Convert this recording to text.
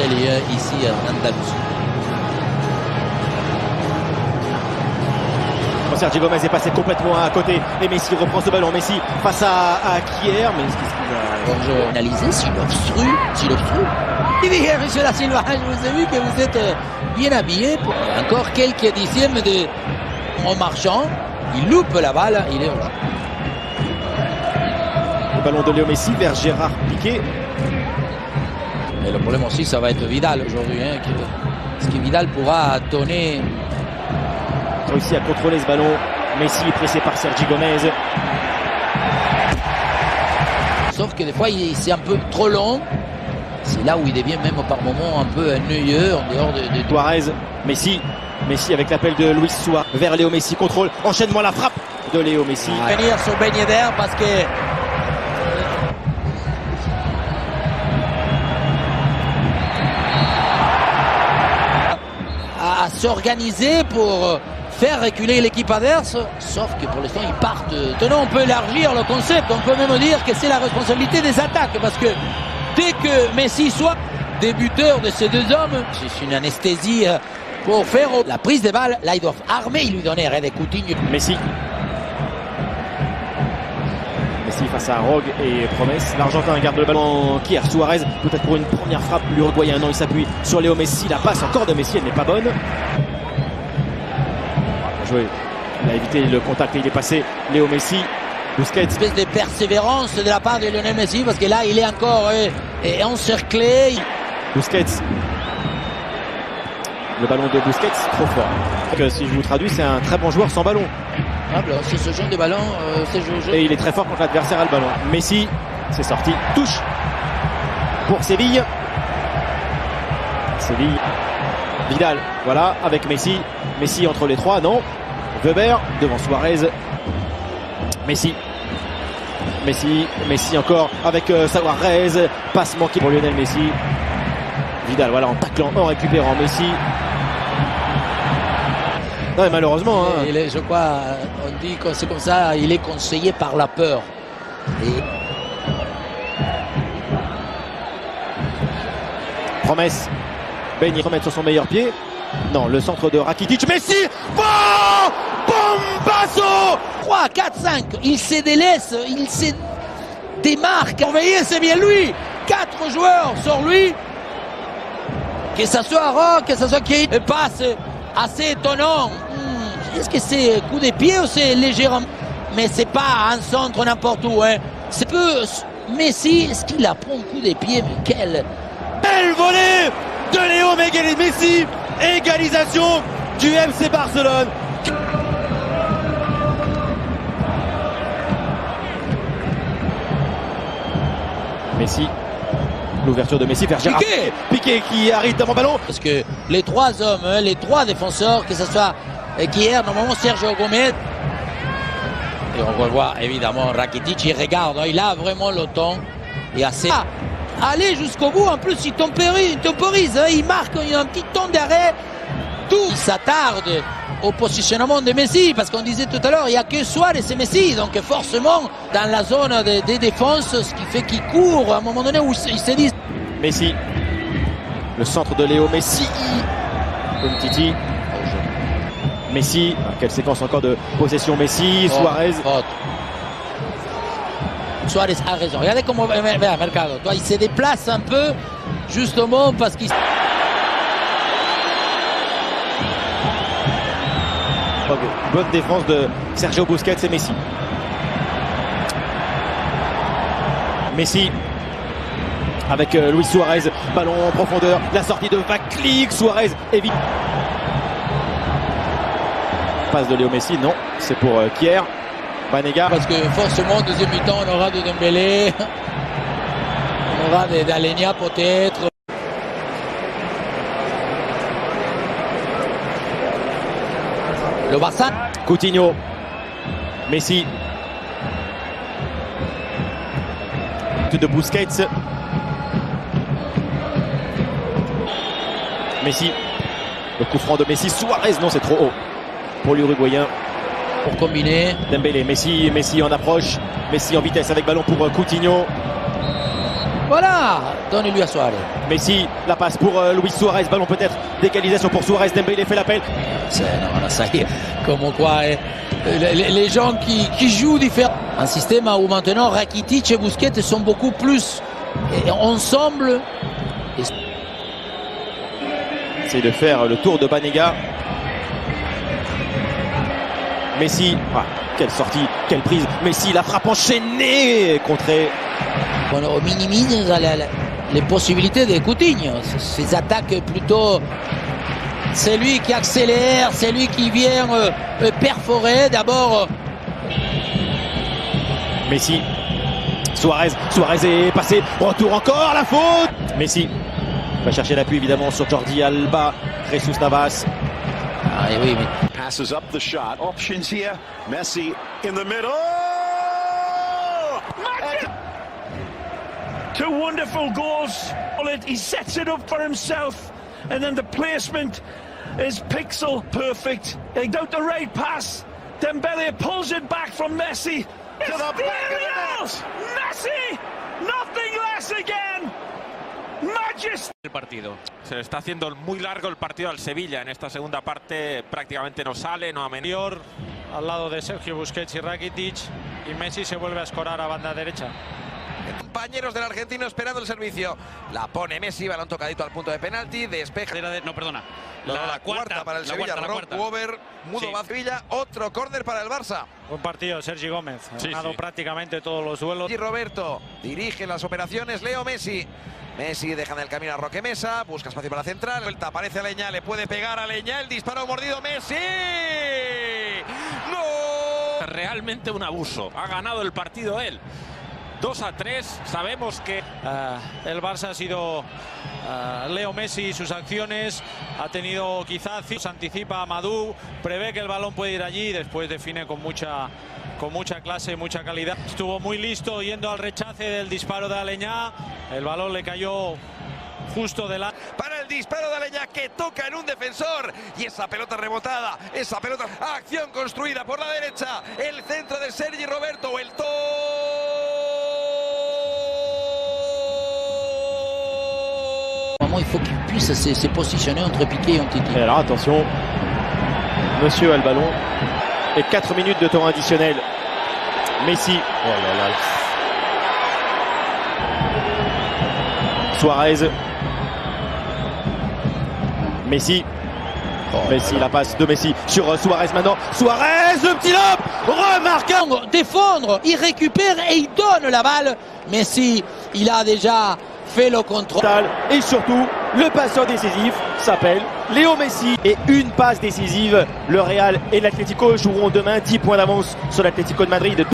aurait lieu ici en Andalousie. Sergio Gomez est passé complètement à côté et Messi reprend ce ballon. Messi face à Kier, mais est-ce qu'il va analyser s'il obstrue. Il dit, monsieur Da Silva, je vous ai vu que vous êtes bien habillé. Encore quelques dixièmes en marchant, il loupe la balle, il est rouge. Le ballon de Léo Messi vers Gérard Piqué. Et le problème aussi, ça va être Vidal aujourd'hui. Est-ce que Vidal pourra donner... Réussi à contrôler ce ballon. Messi est pressé par Sergio Gomez. Sauf que des fois, c'est un peu trop long. C'est là où il devient même par moments un peu ennuyeux en dehors de Suarez. Messi avec l'appel de Luis Suarez vers Léo Messi. Contrôle, enchaînement, la frappe de Léo Messi. Venir sur Ben Yedder parce que à s'organiser pour faire reculer l'équipe adverse, sauf que pour l'instant ils partent. Tenons, on peut élargir le concept, on peut même dire que c'est la responsabilité des attaques, parce que dès que Messi soit débuteur de ces deux hommes, c'est une anesthésie pour faire la prise de balle. Là ils doivent armer, ils lui donner des Coutinho. Messi face à Rogue et Promesse. L'Argentin garde le ballon. Kier, Suarez, peut-être pour une première frappe. L'Uruguayen, non, il s'appuie sur Léo Messi. La passe encore de Messi, elle n'est pas bonne. Joué. Il a évité le contact et il est passé. Léo Messi, Busquets. Une espèce de persévérance de la part de Lionel Messi, parce que là il est encore encerclé. Busquets. Le ballon de Busquets, trop fort. Donc, si je vous traduis, c'est un très bon joueur sans ballon. C'est ce genre de ballon. Et il est très fort quand l'adversaire a le ballon. Messi, c'est sorti. Touche pour Séville. Vidal, voilà, avec Messi. Messi entre les trois, non. Weber devant Suarez. Messi encore avec Suarez. Passe manquée pour Lionel Messi. Vidal, voilà, en taclant, en récupérant Messi. Non, mais malheureusement. Je crois, on dit que c'est comme ça, il est conseillé par la peur. Promesse. Ben il remet sur son meilleur pied. Non, le centre de Rakitic. Messi. Oh, bombazo. 3, 4, 5. Il se délaisse, il se démarque. Vous voyez, c'est bien lui. 4 joueurs sur lui. Que ce soit Roque, que ce soit qui passe assez étonnant. Est-ce que c'est coup de pied ou c'est légèrement? Mais c'est pas un centre n'importe où. C'est que Messi, est-ce qu'il a pris un coup de pied? Mais quelle belle volée de Léo Messi. Égalisation du FC Barcelone. Messi. L'ouverture de Messi vers Gérard Piqué qui arrive devant le ballon. Parce que les 3 hommes, les 3 défenseurs, que ce soit Kier, normalement Sergio Gomez. Et on revoit évidemment Rakitic, il regarde, il a vraiment le temps. Et assez. Aller jusqu'au bout, en plus il temporise, il marque, il y a un petit temps d'arrêt. Tout s'attarde au positionnement de Messi, parce qu'on disait tout à l'heure, il n'y a que Suarez et Messi, donc forcément dans la zone des défenses, ce qui fait qu'il court à un moment donné où il se dit. Messi, le centre de Léo Messi, Umtiti, Messi, quelle séquence encore de possession. Messi, Suarez. Suarez a raison, regardez comment Mercado, il se déplace un peu justement parce qu'il... Bonne défense de Sergio Busquets et Messi. Messi avec Luis Suarez, ballon en profondeur, la sortie de Vaklik, Suarez évite. Passe de Léo Messi, non, c'est pour Kier. Banega. Parce que forcément, deuxième mi-temps, on aura de Dembélé, on aura d'Alenia peut-être. Le Barça. Coutinho. Messi. De Busquets. Messi. Le coup franc de Messi. Suarez, non, c'est trop haut pour l'Uruguayen. Pour combiner. Dembélé. Messi en approche. Messi en vitesse avec ballon pour Coutinho. Voilà, donnez-lui à Suarez. Messi, la passe pour Luis Suarez, ballon peut-être d'égalisation pour Suarez, Dembélé fait l'appel. Non, ça y est, comme quoi les gens qui jouent différent. Un système où maintenant Rakitic et Busquets sont beaucoup plus ensemble. Essaye de faire le tour de Banega. Messi, quelle sortie, quelle prise. Messi, la frappe enchaînée, contrée. On minimise les possibilités de Coutinho. Ces attaques plutôt, c'est lui qui accélère, c'est lui qui vient perforer d'abord. Messi, Suarez est passé, retour encore, la faute. Messi va chercher l'appui évidemment sur Jordi Alba, Jesus Navas. Ah, oui, mais... Passes up the shot, options here, Messi in the middle. Two wonderful goals. He sets it up for himself, and then the placement is pixel perfect. They got the right pass. Dembele pulls it back from Messi. It's Darius! Messi! Nothing less again. Majesty. El partido. Se le está haciendo muy largo el partido al Sevilla. En esta segunda parte prácticamente no sale, no amenaza. Al lado de Sergio Busquets y Rakitic, y Messi se vuelve a escorar a banda derecha. Compañeros del argentino esperando el servicio. La pone Messi, balón tocadito al punto de penalti, despeja. No, perdona. La cuarta para el Sevilla. Rock Over, Mudo va Sevilla, otro córner para el Barça. Buen partido, Sergi Gómez. Ha ganado prácticamente todos los duelos. Y Roberto dirige las operaciones. Leo Messi. Messi deja en el camino a Roque Mesa, busca espacio para la central. Vuelta, aparece Aleñá, le puede pegar a Aleñá. El disparo mordido, Messi. ¡Gol! Realmente un abuso. Ha ganado el partido él. 2-3, sabemos que el Barça ha sido Leo Messi y sus acciones, ha tenido quizás, se anticipa a Madú, prevé que el balón puede ir allí y después define con mucha clase, mucha calidad. Estuvo muy listo yendo al rechace del disparo de Aleñá, el balón le cayó justo delante. Para el disparo de Aleñá que toca en un defensor y esa pelota rebotada, esa pelota, acción construida por la derecha, el centro de Sergi Roberto, el Il faut qu'il puisse se positionner entre Piqué et Umtiti. Et alors attention, monsieur a le ballon. Et 4 minutes de temps additionnel. Messi. Oh là là. Suarez. Messi. Messi, la passe de Messi sur Suarez maintenant. Suarez, le petit lob remarquable. Défendre, il récupère et il donne la balle. Messi, il a déjà fait le contrôle. Et surtout, le passeur décisif s'appelle Léo Messi. Et une passe décisive. Le Real et l'Atlético joueront demain 10 points d'avance sur l'Atlético de Madrid.